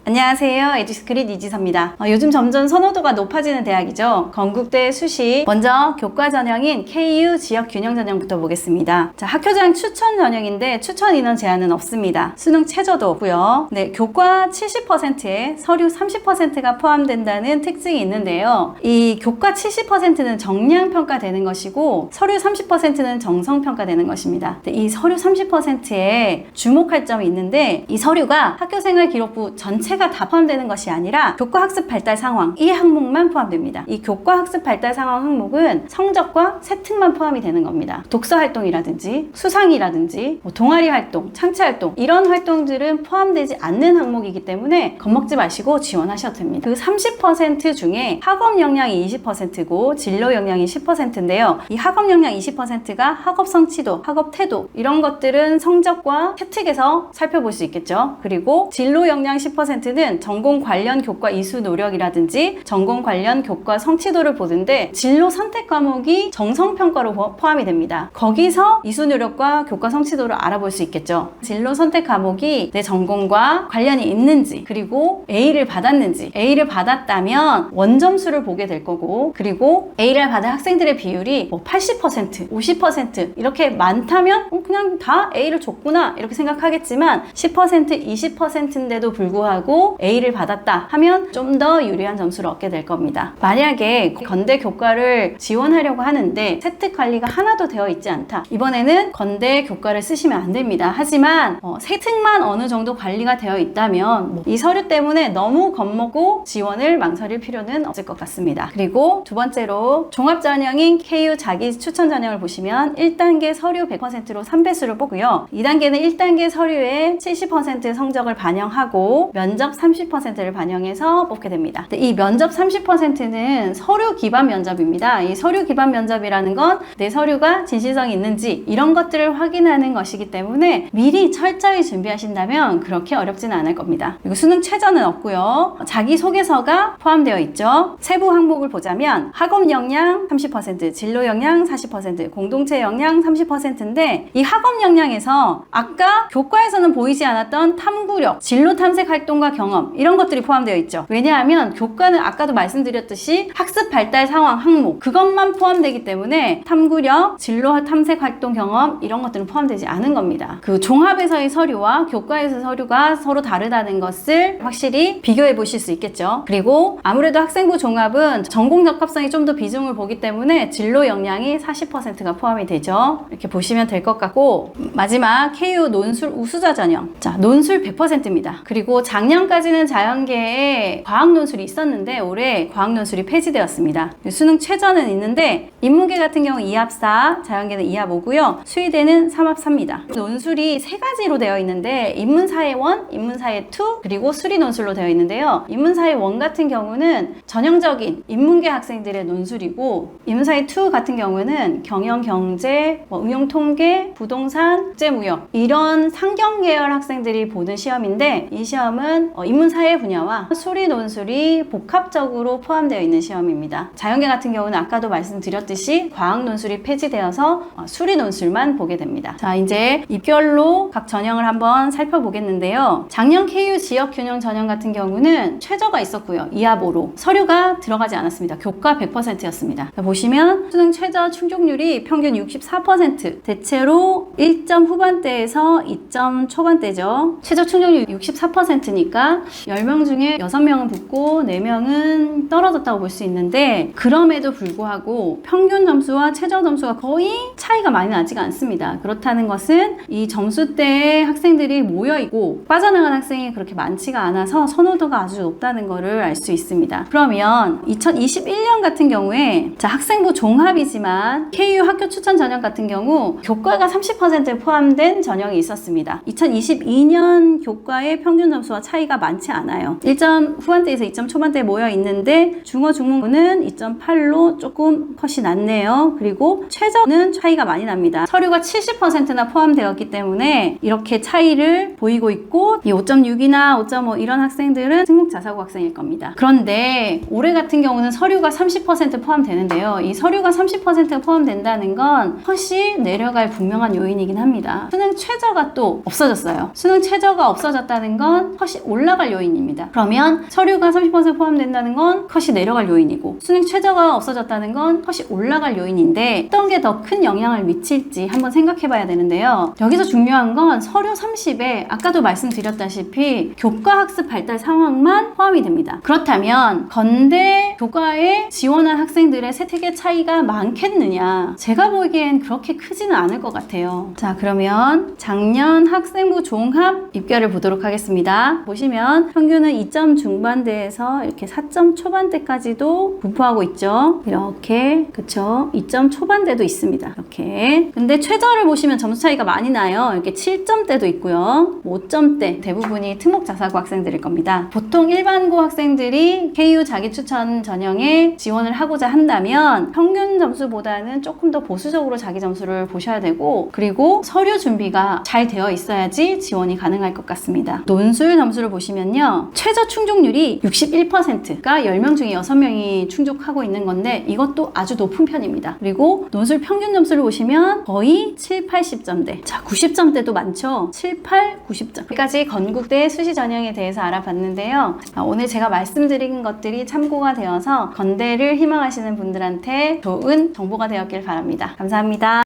안녕하세요. 에듀스크릿 이지서입니다. 요즘 점점 선호도가 높아지는 대학이죠. 건국대 수시. 먼저 교과 전형인 KU 지역 균형 전형부터 보겠습니다. 자, 학교 전형 추천 전형인데 추천 인원 제한은 없습니다. 수능 최저도 없고요. 네, 교과 70%에 서류 30%가 포함된다는 특징이 있는데요. 이 교과 70%는 정량 평가되는 것이고 서류 30%는 정성 평가되는 것입니다. 네, 이 서류 30%에 주목할 점이 있는데 이 서류가 학교생활 기록부 전체가 다 포함되는 것이 아니라 교과 학습 발달 상황 이 항목만 포함됩니다. 이 교과 학습 발달 상황 항목은 성적과 세특만 포함이 되는 겁니다. 독서 활동이라든지 수상이라든지 동아리 활동, 창체 활동 이런 활동들은 포함되지 않는 항목이기 때문에 겁먹지 마시고 지원하셔도 됩니다. 그 30% 중에 학업 역량이 20%고 진로 역량이 10%인데요. 이 학업 역량 20%가 학업 성취도, 학업 태도 이런 것들은 성적과 세특에서 살펴볼 수 있겠죠. 그리고 진로 역량 10%는 전공 관련 교과 이수 노력이라든지 전공 관련 교과 성취도를 보는데 진로 선택 과목이 정성평가로 포함이 됩니다. 거기서 이수 노력과 교과 성취도를 알아볼 수 있겠죠. 진로 선택 과목이 내 전공과 관련이 있는지 그리고 A를 받았는지 A를 받았다면 원점수를 보게 될 거고 그리고 A를 받은 학생들의 비율이 80%, 50% 이렇게 많다면 그냥 다 A를 줬구나 이렇게 생각하겠지만 10%, 20%인데도 불구하고 A를 받았다 하면 좀 더 유리한 점수를 얻게 될 겁니다. 만약에 건대 교과를 지원하려고 하는데 세특 관리가 하나도 되어 있지 않다. 이번에는 건대 교과를 쓰시면 안 됩니다. 하지만 세특만 어느 정도 관리가 되어 있다면 이 서류 때문에 너무 겁먹고 지원을 망설일 필요는 없을 것 같습니다. 그리고 두 번째로 종합 전형인 KU 자기 추천 전형을 보시면 1단계 서류 100%로 3배수를 뽑고요. 2단계는 1단계 서류의 70% 성적을 반영하고 면접 30%를 반영해서 뽑게 됩니다. 이 면접 30%는 서류 기반 면접입니다. 이 서류 기반 면접이라는 건 내 서류가 진실성이 있는지 이런 것들을 확인하는 것이기 때문에 미리 철저히 준비하신다면 그렇게 어렵지는 않을 겁니다. 그리고 수능 최저는 없고요. 자기소개서가 포함되어 있죠. 세부 항목을 보자면 학업 역량 30%, 진로 역량 40%, 공동체 역량 30%인데 이 학업 역량에서 아까 교과에서는 보이지 않았던 탐구력, 진로 탐색 활동과 경험 이런 것들이 포함되어 있죠. 왜냐하면 교과는 아까도 말씀드렸듯이 학습 발달 상황 항목 그것만 포함되기 때문에 탐구력, 진로 탐색 활동 경험 이런 것들은 포함되지 않은 겁니다. 그 종합에서의 서류와 교과에서의 서류가 서로 다르다는 것을 확실히 비교해 보실 수 있겠죠. 그리고 아무래도 학생부 종합은 전공 적합성이 좀 더 비중을 보기 때문에 진로 역량이 40%가 포함이 되죠. 이렇게 보시면 될 것 같고 마지막 KU 논술 우수자 전형. 자, 논술 100%입니다. 그리고 작년까지는 자연계에 과학 논술이 있었는데 올해 과학 논술이 폐지되었습니다. 수능 최저는 있는데 인문계 같은 경우 2합 4, 자연계는 2합 5고요. 수의대는 3합 4입니다. 논술이 세 가지로 되어 있는데 인문사회 1, 인문사회 2, 그리고 수리 논술로 되어 있는데요. 인문사회 1 같은 경우는 전형적인 인문계 학생들의 논술이고 인문사회 2 같은 경우는 경영, 경제, 응용 통계, 부동산, 국제무역 이런 상경 계열 학생들이 보는 시험인데 이 시험은 인문사회 분야와 수리 논술이 복합적으로 포함되어 있는 시험입니다. 자연계 같은 경우는 아까도 말씀드렸듯이 과학 논술이 폐지되어서 수리 논술만 보게 됩니다. 자, 이제 입결로 각 전형을 한번 살펴보겠는데요. 작년 KU 지역 균형 전형 같은 경우는 최저가 있었고요. 2합 5로 서류가 들어가지 않았습니다. 교과 100%였습니다. 보시면 수능 최저 충족률이 평균 64%, 대체로 1점 후반대에서 2점 초반대죠. 최저 충족률 64%니까 10명 중에 6명은 붙고 4명은 떨어졌다고 볼 수 있는데 그럼에도 불구하고 평균 점수와 최저 점수가 거의 차이가 많이 나지가 않습니다. 그렇다는 것은 이 점수대에 학생들이 모여있고 빠져나간 학생이 그렇게 많지가 않아서 선호도가 아주 높다는 것을 알 수 있습니다. 그러면 2021년 같은 경우에 자, 학생부 종합이지만 KU 학교 추천 전형 같은 경우 교과가 30% 포함된 전형이 있었습니다. 2022년 교과의 평균 점수와 차이가 많지 않아요. 1점 후반대에서 2점 초반대에 모여 있는데 중어 중문고는 2.8로 조금 컷이 낮네요. 그리고 최저는 차이가 많이 납니다. 서류가 70%나 포함되었기 때문에 이렇게 차이를 보이고 있고 이 5.6이나 5.5 이런 학생들은 승목자사고 학생일 겁니다. 그런데 올해 같은 경우는 서류가 30% 포함되는데요. 이 서류가 30% 포함된다는 건 컷이 내려갈 분명한 중요한 요인이긴 합니다. 수능 최저가 또 없어졌어요. 수능 최저가 없어졌다는 건 컷이 올라갈 요인입니다. 그러면 서류가 30% 포함된다는 건 컷이 내려갈 요인이고, 수능 최저가 없어졌다는 건 컷이 올라갈 요인인데 어떤 게 더 큰 영향을 미칠지 한번 생각해 봐야 되는데요. 여기서 중요한 건 서류 30에 아까도 말씀드렸다시피 교과학습 발달 상황만 포함이 됩니다. 그렇다면 건대 교과에 지원한 학생들의 세택의 차이가 많겠느냐? 제가 보기엔 그렇게 크지는 않을 것 같아요. 자, 그러면 작년 학생부 종합 입결을 보도록 하겠습니다. 보시면 평균은 2점 중반대에서 이렇게 4점 초반대까지도 분포하고 있죠. 이렇게, 그쵸? 2점 초반대도 있습니다. 이렇게. 근데 최저를 보시면 점수 차이가 많이 나요. 이렇게 7점대도 있고요. 5점대 대부분이 특목자사고 학생들일 겁니다. 보통 일반고 학생들이 KU 자기추천 전형에 지원을 하고자 한다면 평균 점수보다는 조금 더 보수적으로 자기 점수를 보셔야 되고, 그리고 서류 준비가 잘 되어 있어야지 지원이 가능할 것 같습니다. 논술 점수를 보시면요, 최저 충족률이 61%가 10명 중에 6명이 충족하고 있는 건데 이것도 아주 높은 편입니다. 그리고 논술 평균 점수를 보시면 거의 7, 80점대. 자, 90점대도 많죠. 7, 8, 90점. 여기까지 건국대 수시 전형에 대해서 알아봤는데요. 오늘 제가 말씀드린 것들이 참고가 되어서 건대를 희망하시는 분들한테 좋은 정보가 되었길 바랍니다. 감사합니다.